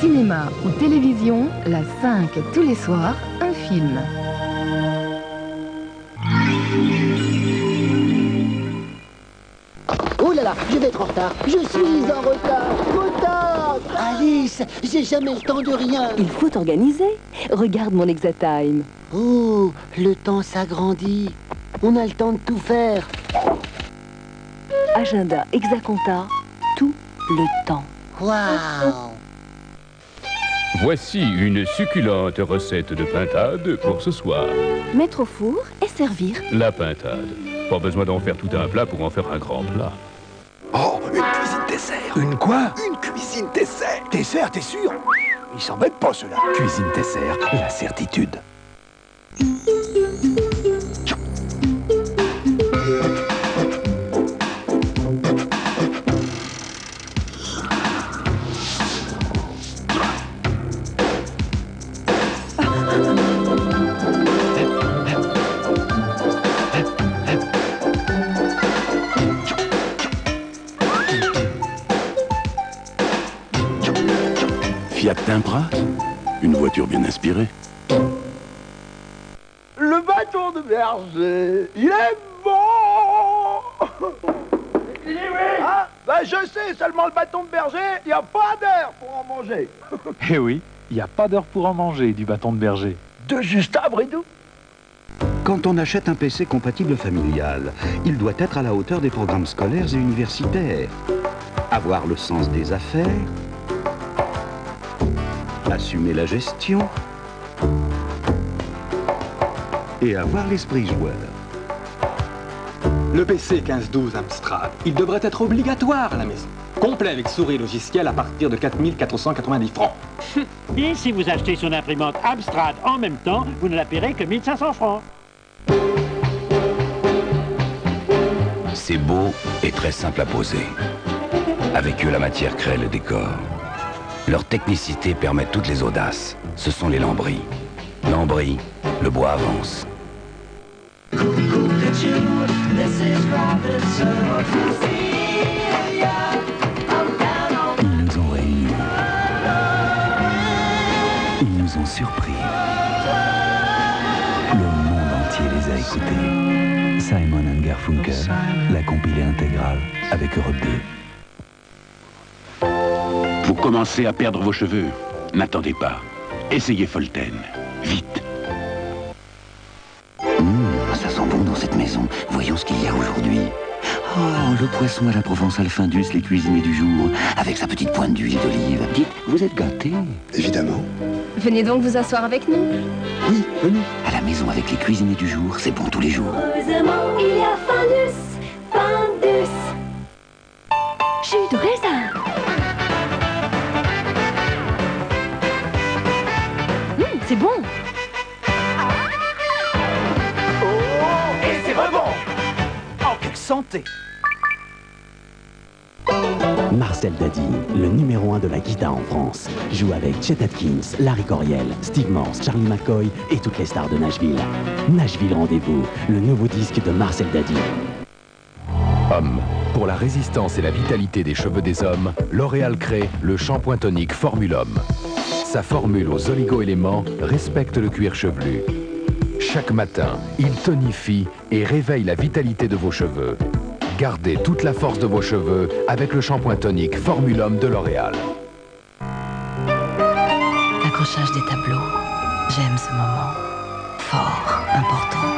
Cinéma ou télévision, la 5 tous les soirs, un film. Oh là là, je vais être en retard. Je suis en retard. Retard. Alice, j'ai jamais le temps de rien. Il faut organiser. Regarde mon Exatime. Oh, le temps s'agrandit. On a le temps de tout faire. Agenda Exacompta, tout le temps. Waouh. Voici une succulente recette de pintade pour ce soir. Mettre au four et servir. La pintade. Pas besoin d'en faire tout un plat pour en faire un grand plat. Oh, une cuisine dessert. Une quoi? Une cuisine dessert. Dessert, t'es sûr? Ils s'en mettent pas, ceux-là. Cuisine dessert, la certitude. Fiat Timpra, une voiture bien inspirée. Le bâton de berger, il est bon. Ah, bah je sais, seulement le bâton de berger, il n'y a pas d'heure pour en manger. Eh oui, il n'y a pas d'heure pour en manger du bâton de berger. De juste à Bridou. Quand on achète un PC compatible familial, il doit être à la hauteur des programmes scolaires et universitaires. Avoir le sens des affaires, assumer la gestion et avoir l'esprit joueur. Le PC 1512 Amstrad, il devrait être obligatoire à la maison. Complet avec souris logicielle à partir de 4 490 francs. Et si vous achetez son imprimante Amstrad en même temps, vous ne la paierez que 1500 francs. C'est beau et très simple à poser. Avec eux, la matière crée le décor. Leur technicité permet toutes les audaces. Ce sont les lambris. Lambris, le bois avance. Ils nous ont réunis. Ils nous ont surpris. Le monde entier les a écoutés. Simon & Garfunkel, la compilée intégrale avec Europe 2. Vous commencez à perdre vos cheveux. N'attendez pas. Essayez Folten. Vite. Ça sent bon dans cette maison. Voyons ce qu'il y a aujourd'hui. Oh, le poisson à la Provençale Findus, les cuisiniers du jour, avec sa petite pointe d'huile d'olive. Dites, vous êtes gâtés? Évidemment. Venez donc vous asseoir avec nous. Oui, venez. À la maison avec les cuisiniers du jour, c'est bon tous les jours. Heureusement, il y a Findus. Findus. Jus de raisin. C'est bon. Et c'est rebond. Oh, quelle santé. Marcel Dady, le numéro 1 de la guitare en France, joue avec Chet Atkins, Larry Coryell, Steve Morse, Charlie McCoy et toutes les stars de Nashville. Nashville Rendez-vous, le nouveau disque de Marcel Dady. Homme. Pour la résistance et la vitalité des cheveux des hommes, L'Oréal crée le shampoing tonique Formul'Homme. Sa formule aux oligo-éléments respecte le cuir chevelu. Chaque matin, il tonifie et réveille la vitalité de vos cheveux. Gardez toute la force de vos cheveux avec le shampoing tonique Formul'Homme de L'Oréal. L'accrochage des tableaux. J'aime ce moment. Fort, important.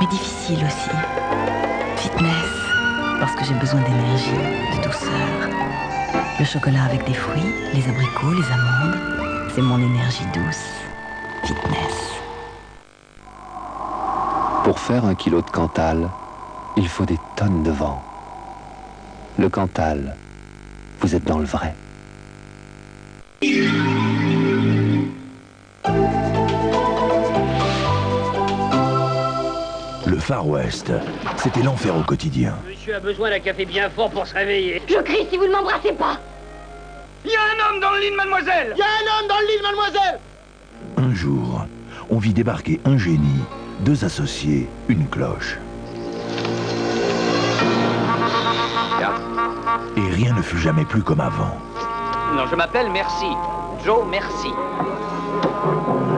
Mais difficile aussi. Fitness. Parce que j'ai besoin d'énergie, de douceur. Le chocolat avec des fruits, les abricots, les amandes. C'est mon énergie douce. Fitness. Pour faire 1 kilo de Cantal, il faut des tonnes de vent. Le Cantal, vous êtes dans le vrai. Le Far West, c'était l'enfer au quotidien. Monsieur a besoin d'un café bien fort pour se réveiller. Je crie si vous ne m'embrassez pas. Il y a un homme dans le lit de mademoiselle. Il y a un homme dans le lit de mademoiselle. Un jour, on vit débarquer un génie, 2 associés, une cloche. Et rien ne fut jamais plus comme avant. Non, je m'appelle Merci. Joe Merci.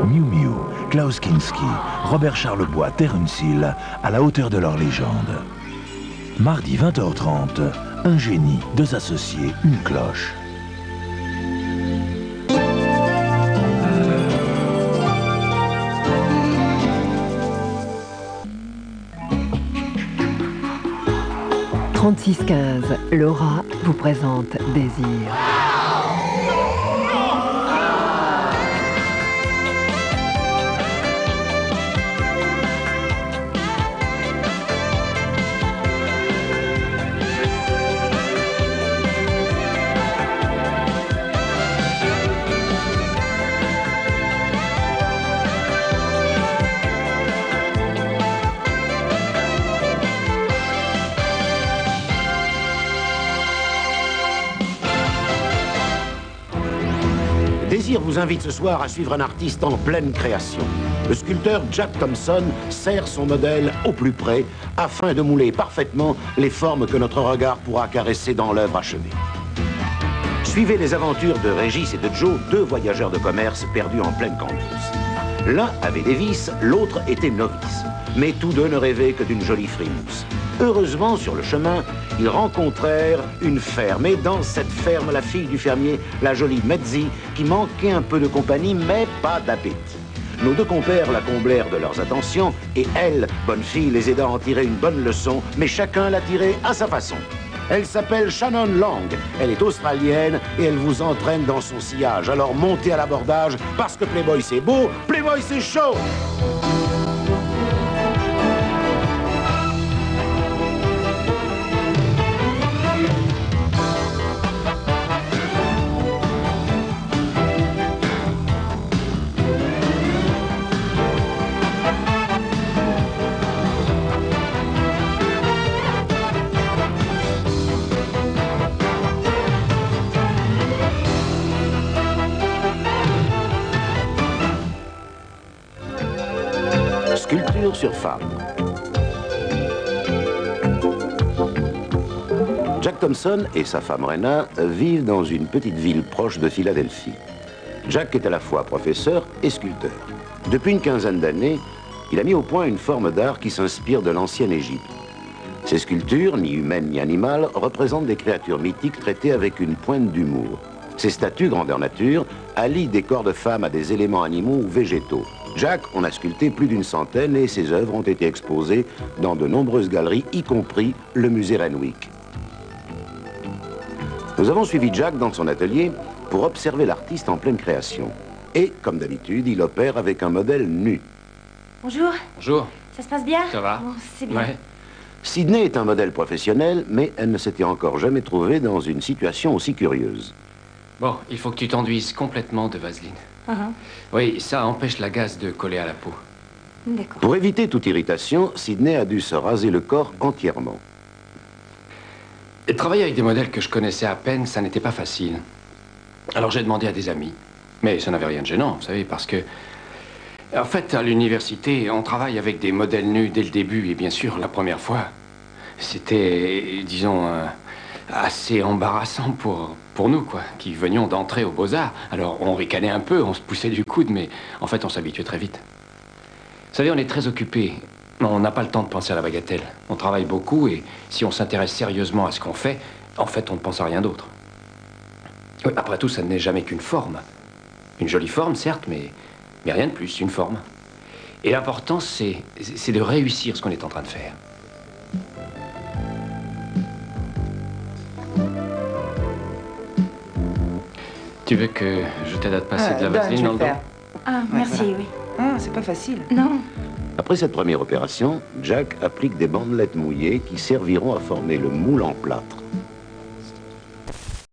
Miu Miu, Klaus Kinski, Robert Charlebois, Terence Hill, à la hauteur de leur légende. Mardi 20h30, un génie, 2 associés, une cloche. « 3615, Laura vous présente Désir. Désir vous invite ce soir à suivre un artiste en pleine création. Le sculpteur Jack Thompson serre son modèle au plus près afin de mouler parfaitement les formes que notre regard pourra caresser dans l'œuvre achevée. Suivez les aventures de Régis et de Joe, 2 voyageurs de commerce perdus en pleine cambrousse. L'un avait des vices, l'autre était novice. Mais tous 2 ne rêvaient que d'une jolie frimousse. Heureusement, sur le chemin, ils rencontrèrent une ferme. Et dans cette ferme, la fille du fermier, la jolie Metzi, qui manquait un peu de compagnie, mais pas d'appétit. Nos 2 compères la comblèrent de leurs attentions, et elle, bonne fille, les aida à en tirer une bonne leçon, mais chacun l'a tirée à sa façon. Elle s'appelle Shannon Long, elle est australienne, et elle vous entraîne dans son sillage. Alors montez à l'abordage, parce que Playboy c'est beau, Playboy c'est chaud. Sculpture sur femme. Jack Thompson et sa femme Rena vivent dans une petite ville proche de Philadelphie. Jack est à la fois professeur et sculpteur. Depuis une quinzaine d'années, il a mis au point une forme d'art qui s'inspire de l'ancienne Égypte. Ces sculptures, ni humaines ni animales, représentent des créatures mythiques traitées avec une pointe d'humour. Ces statues, grandeur nature, allient des corps de femmes à des éléments animaux ou végétaux. Jack en a sculpté plus d'une centaine et ses œuvres ont été exposées dans de nombreuses galeries, y compris le musée Renwick. Nous avons suivi Jack dans son atelier pour observer l'artiste en pleine création. Et, comme d'habitude, il opère avec un modèle nu. Bonjour. Bonjour. Ça se passe bien? Ça va? Bon, c'est bien. Ouais. Sydney est un modèle professionnel, mais elle ne s'était encore jamais trouvée dans une situation aussi curieuse. Bon, il faut que tu t'enduises complètement de vaseline. Oui, ça empêche la gaze de coller à la peau. D'accord. Pour éviter toute irritation, Sydney a dû se raser le corps entièrement. Et travailler avec des modèles que je connaissais à peine, ça n'était pas facile. Alors j'ai demandé à des amis. Mais ça n'avait rien de gênant, vous savez, parce que... En fait, à l'université, on travaille avec des modèles nus dès le début. Et bien sûr, la première fois, c'était, disons, assez embarrassant pour nous, quoi, qui venions d'entrer aux Beaux-Arts. Alors, on ricanait un peu, on se poussait du coude, mais en fait, on s'habituait très vite. Vous savez, on est très occupés. On n'a pas le temps de penser à la bagatelle. On travaille beaucoup et si on s'intéresse sérieusement à ce qu'on fait, en fait, on ne pense à rien d'autre. Oui, après tout, ça n'est jamais qu'une forme. Une jolie forme, certes, mais rien de plus, une forme. Et l'important, c'est de réussir ce qu'on est en train de faire. Tu veux que je t'aide à te passer de la vaseline dans le dos? Ah, merci, voilà. Oui. Ah, c'est pas facile. Non. Après cette première opération, Jack applique des bandelettes mouillées qui serviront à former le moule en plâtre.